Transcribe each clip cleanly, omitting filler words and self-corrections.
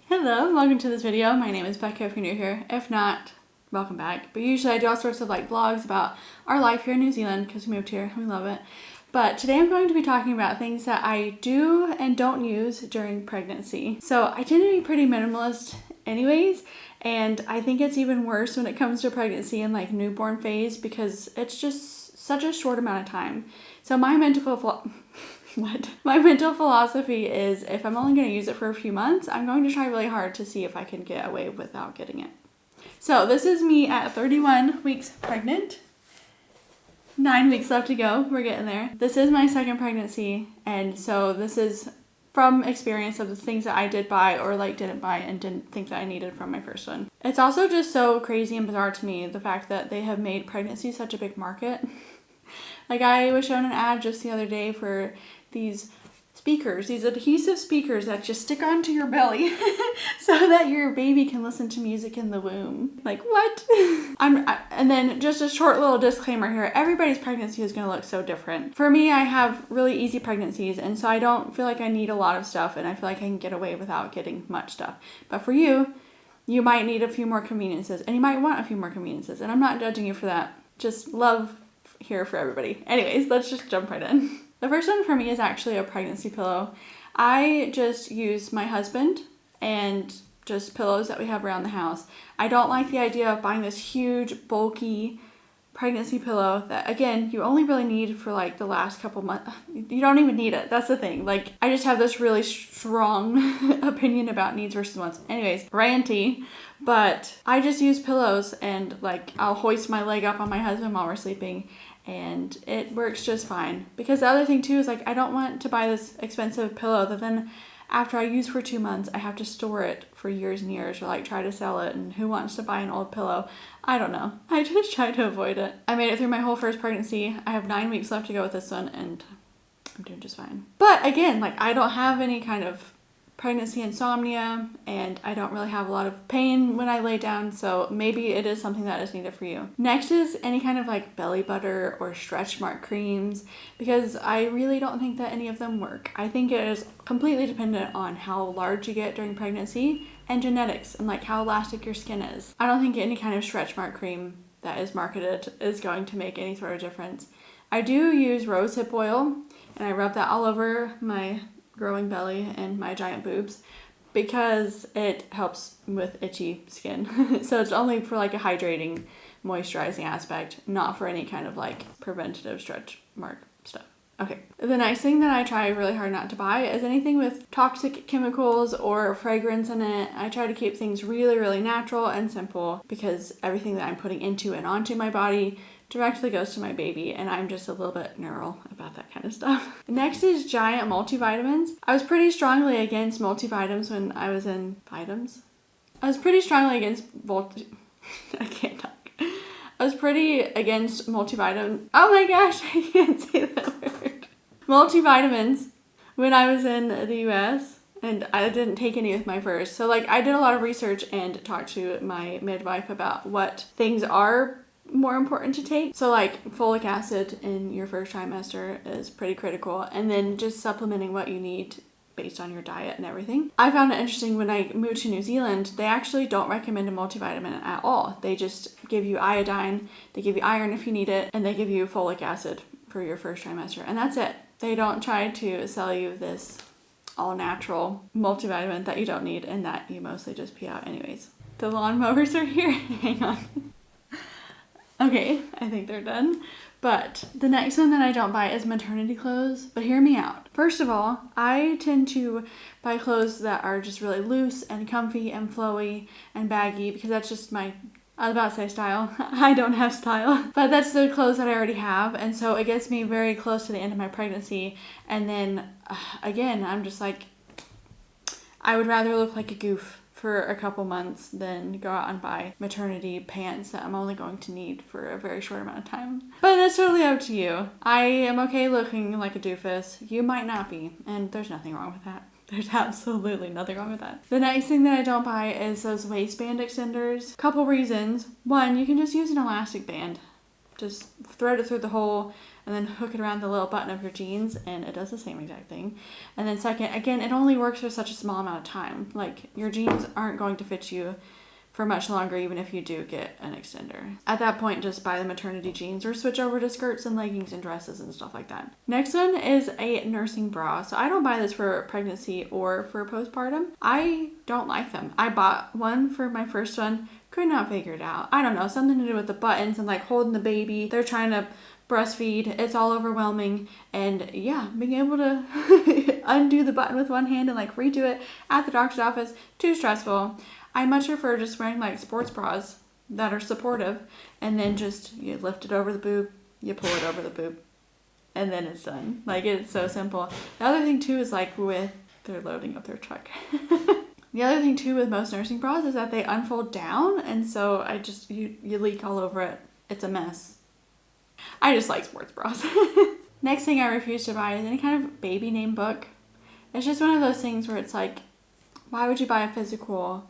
Hello, welcome to this video. My name is Becca if you're new here. If not, welcome back. But usually I do all sorts of vlogs about our life here in New Zealand because we moved here and we love it. But today I'm going to be talking about things that I do and don't use during pregnancy. So I tend to be pretty minimalist anyways, and I think it's even worse when it comes to pregnancy and newborn phase because it's just such a short amount of time. So my mental philosophy is if I'm only going to use it for a few months, I'm going to try really hard to see if I can get away without getting it. So this is me at 31 weeks pregnant. 9 weeks left to go. We're getting there. This is my second pregnancy, and so this is from experience of the things that I did buy or didn't buy and didn't think that I needed from my first one. It's also just so crazy and bizarre to me, the fact that they have made pregnancy such a big market. I was shown an ad just the other day for these speakers, these adhesive speakers that just stick onto your belly so that your baby can listen to music in the womb. What? And then just a short little disclaimer here. Everybody's pregnancy is going to look so different. For me, I have really easy pregnancies, and so I don't feel like I need a lot of stuff, and I feel like I can get away without getting much stuff. But for you, you might need a few more conveniences, and you might want a few more conveniences, and I'm not judging you for that. Just love here for everybody. Anyways, let's just jump right in. The first one for me is actually a pregnancy pillow. I just use my husband and just pillows that we have around the house. I don't like the idea of buying this huge, bulky pregnancy pillow that, again, you only really need for the last couple months. You don't even need it. That's the thing. I just have this really strong opinion about needs versus wants. Anyways, ranty. But I just use pillows and I'll hoist my leg up on my husband while we're sleeping, and it works just fine. Because the other thing too is I don't want to buy this expensive pillow that then after I use for 2 months, I have to store it for years and years or try to sell it, and who wants to buy an old pillow? I don't know. I just try to avoid it. I made it through my whole first pregnancy. I have 9 weeks left to go with this one, and I'm doing just fine. But again, I don't have any kind of pregnancy insomnia, and I don't really have a lot of pain when I lay down, so maybe it is something that is needed for you. Next is any kind of belly butter or stretch mark creams, because I really don't think that any of them work. I think it is completely dependent on how large you get during pregnancy and genetics and how elastic your skin is. I don't think any kind of stretch mark cream that is marketed is going to make any sort of difference. I do use rosehip oil, and I rub that all over my growing belly and my giant boobs because it helps with itchy skin. So it's only for a hydrating, moisturizing aspect, not for any kind of preventative stretch mark stuff. Okay. The next thing that I try really hard not to buy is anything with toxic chemicals or fragrance in it. I try to keep things really, really natural and simple because everything that I'm putting into and onto my body directly goes to my baby, and I'm just a little bit neural about that kind of stuff. Next is giant multivitamins. I was pretty strongly against multivitamins when I was in Vitams. I was pretty strongly against I can't talk. I was pretty against multivitamins. Oh my gosh, I can't say that word. Multivitamins when I was in the US, and I didn't take any with my first. So I did a lot of research and talked to my midwife about what things are more important to take. So folic acid in your first trimester is pretty critical, and then just supplementing what you need based on your diet and everything. I found it interesting when I moved to New Zealand, they actually don't recommend a multivitamin at all. They just give you iodine, they give you iron if you need it, and they give you folic acid for your first trimester, and that's it. They don't try to sell you this all natural multivitamin that you don't need and that you mostly just pee out anyways. The lawnmowers are here. Hang on. Okay, I think they're done. But the next one that I don't buy is maternity clothes, but hear me out. First of all, I tend to buy clothes that are just really loose and comfy and flowy and baggy because that's just I was about to say style. I don't have style, but that's the clothes that I already have, and so it gets me very close to the end of my pregnancy, and then again, I'm just I would rather look like a goof for a couple months than go out and buy maternity pants that I'm only going to need for a very short amount of time. But that's totally up to you. I am okay looking like a doofus. You might not be, and there's nothing wrong with that. There's absolutely nothing wrong with that. The next thing that I don't buy is those waistband extenders. Couple reasons. One, you can just use an elastic band. just thread it through the hole and then hook it around the little button of your jeans, and it does the same exact thing. And then second, again, it only works for such a small amount of time. Like, your jeans aren't going to fit you for much longer, even if you do get an extender. At that point, just buy the maternity jeans or switch over to skirts and leggings and dresses and stuff like that. Next one is a nursing bra. So I don't buy this for pregnancy or for postpartum. I don't like them. I bought one for my first one, could not figure it out. I don't know, something to do with the buttons and like holding the baby. They're trying to breastfeed. It's all overwhelming. And yeah, being able to undo the button with one hand and like redo it at the doctor's office, too stressful. I much prefer just wearing like sports bras that are supportive, and then just you lift it over the boob, you pull it over the boob, and then it's done. Like, it's so simple. The other thing too is like with, they're loading up their truck. The other thing too with most nursing bras is that they unfold down, and so you leak all over it. It's a mess. I just like sports bras. Next thing I refuse to buy is any kind of baby name book. It's just one of those things where it's like, why would you buy a physical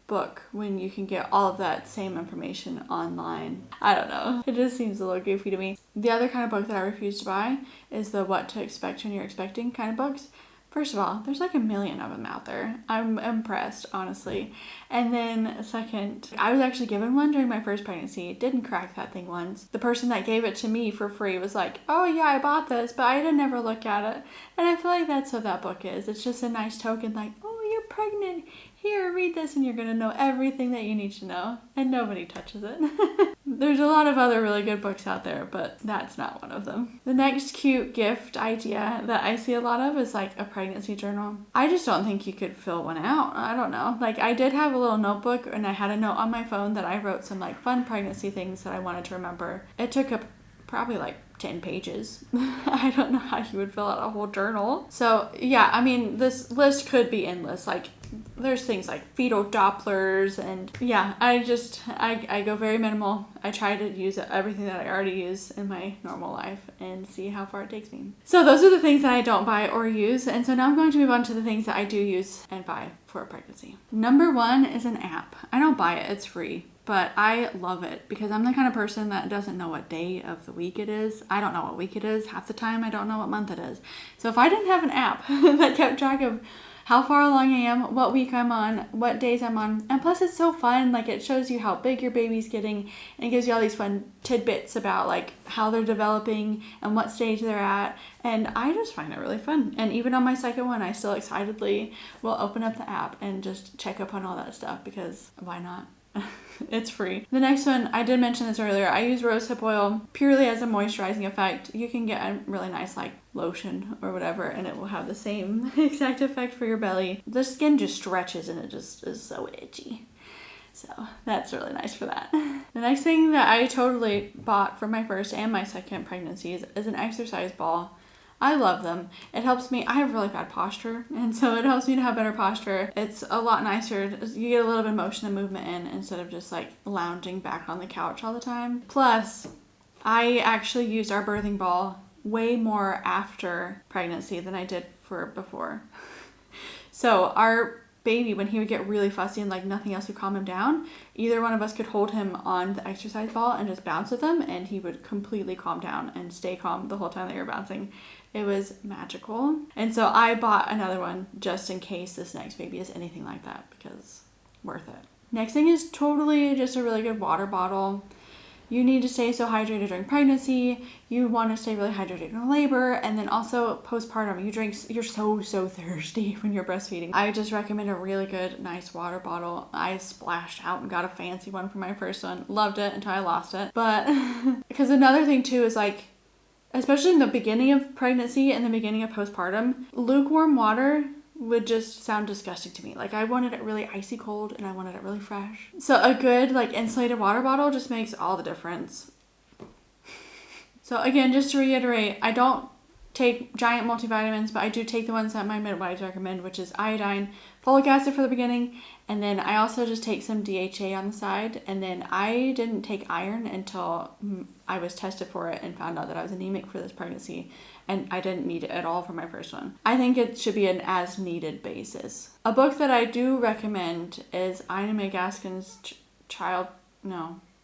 book when you can get all of that same information online? I don't know. It just seems a little goofy to me. The other kind of book that I refuse to buy is the what to expect when you're expecting kind of books. First of all, there's like a million of them out there. I'm impressed, honestly. And then second, I was actually given one during my first pregnancy. Didn't crack that thing once. The person that gave it to me for free was like, oh yeah, I bought this, but I didn't ever look at it. And I feel like that's what that book is. It's just a nice token like, oh, you're pregnant. Here, read this and you're going to know everything that you need to know. And nobody touches it. There's a lot of other really good books out there, but that's not one of them. The next cute gift idea that I see a lot of is like a pregnancy journal. I just don't think you could fill one out. I don't know. Like, I did have a little notebook, and I had a note on my phone that I wrote some like fun pregnancy things that I wanted to remember. It took up probably like 10 pages. I don't know how you would fill out a whole journal. So yeah, I mean, this list could be endless. Like, there's things like fetal Dopplers, and yeah, I go very minimal. I try to use everything that I already use in my normal life and see how far it takes me. So those are the things that I don't buy or use, and so now I'm going to move on to the things that I do use and buy for a pregnancy. Number one is an app. I don't buy it, it's free. But I love it because I'm the kind of person that doesn't know what day of the week it is. I don't know what week it is. Half the time I don't know what month it is. So if I didn't have an app that kept track of how far along I am, what week I'm on, what days I'm on, and plus it's so fun. Like, it shows you how big your baby's getting, and it gives you all these fun tidbits about like how they're developing and what stage they're at. And I just find it really fun. And even on my second one, I still excitedly will open up the app and just check up on all that stuff, because why not? It's free. The next one, I did mention this earlier, I use rosehip oil purely as a moisturizing effect. You can get a really nice like lotion or whatever, and it will have the same exact effect for your belly. The skin just stretches and it just is so itchy. So that's really nice for that. The next thing that I totally bought for my first and my second pregnancies is an exercise ball. I love them. It helps me. I have really bad posture, and so it helps me to have better posture. It's a lot nicer. You get a little bit of motion and movement in instead of just like lounging back on the couch all the time. Plus, I actually used our birthing ball way more after pregnancy than I did for before. So our baby, when he would get really fussy and like nothing else would calm him down, either one of us could hold him on the exercise ball and just bounce with him, and he would completely calm down and stay calm the whole time that you're bouncing. It was magical. And so I bought another one just in case this next baby is anything like that, because worth it. Next thing is totally just a really good water bottle. You need to stay so hydrated during pregnancy. You want to stay really hydrated in labor, and then also postpartum. You're so thirsty when you're breastfeeding. I just recommend a really good, nice water bottle. I splashed out and got a fancy one for my first one. Loved it until I lost it. But because another thing too is like, especially in the beginning of pregnancy and the beginning of postpartum, lukewarm water would just sound disgusting to me. Like, I wanted it really icy cold and I wanted it really fresh. So a good like insulated water bottle just makes all the difference. So again, just to reiterate, I don't take giant multivitamins, but I do take the ones that my midwives recommend, which is iodine, folic acid for the beginning, and then I also just take some DHA on the side. And then I didn't take iron until I was tested for it and found out that I was anemic for this pregnancy, and I didn't need it at all for my first one. I think it should be an as needed basis. A book that I do recommend is Ina May Gaskin's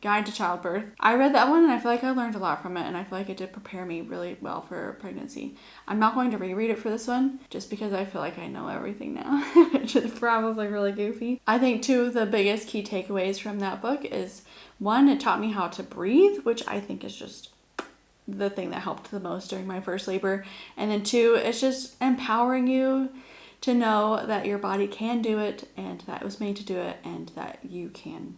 Guide to Childbirth. I read that one and I feel like I learned a lot from it, and I feel like it did prepare me really well for pregnancy. I'm not going to reread it for this one just because I feel like I know everything now, which is probably really goofy. I think two of the biggest key takeaways from that book is, one, it taught me how to breathe, which I think is just the thing that helped the most during my first labor. And then two, it's just empowering you to know that your body can do it and that it was made to do it and that you can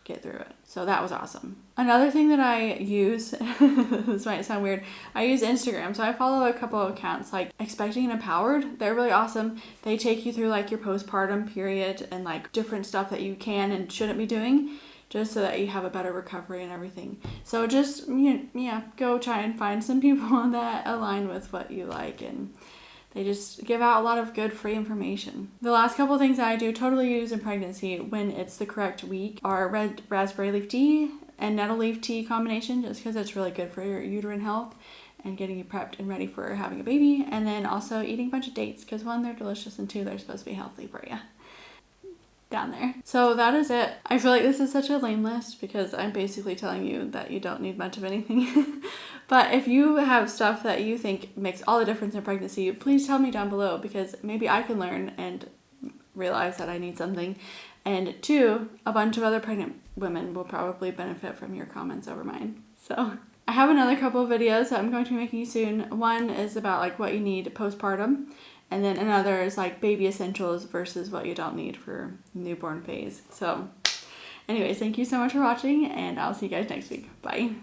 get through it. So that was awesome. Another thing that I use, this might sound weird, I use Instagram. So I follow a couple of accounts like Expecting and Empowered. They're really awesome. They take you through like your postpartum period and like different stuff that you can and shouldn't be doing, just so that you have a better recovery and everything. So just, yeah, go try and find some people that align with what you like, and they just give out a lot of good free information. The last couple of things that I do totally use in pregnancy when it's the correct week are red raspberry leaf tea and nettle leaf tea combination, just because it's really good for your uterine health and getting you prepped and ready for having a baby. And then also eating a bunch of dates, because one, they're delicious, and two, they're supposed to be healthy for you. Down there. So that is it. I feel like this is such a lame list because I'm basically telling you that you don't need much of anything. But if you have stuff that you think makes all the difference in pregnancy, please tell me down below, because maybe I can learn and realize that I need something. And two, a bunch of other pregnant women will probably benefit from your comments over mine. So I have another couple of videos that I'm going to be making soon. One is about like what you need postpartum. And then another is like baby essentials versus what you don't need for newborn phase. So anyways, thank you so much for watching, and I'll see you guys next week. Bye.